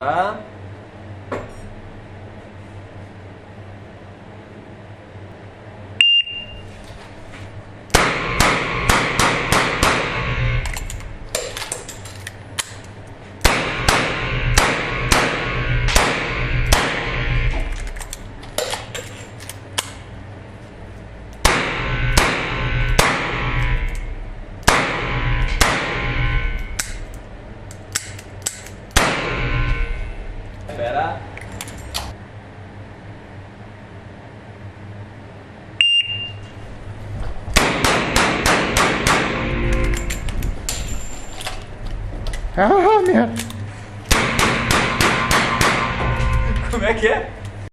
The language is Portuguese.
Tá. Espera. Ah, merda. Como é que é?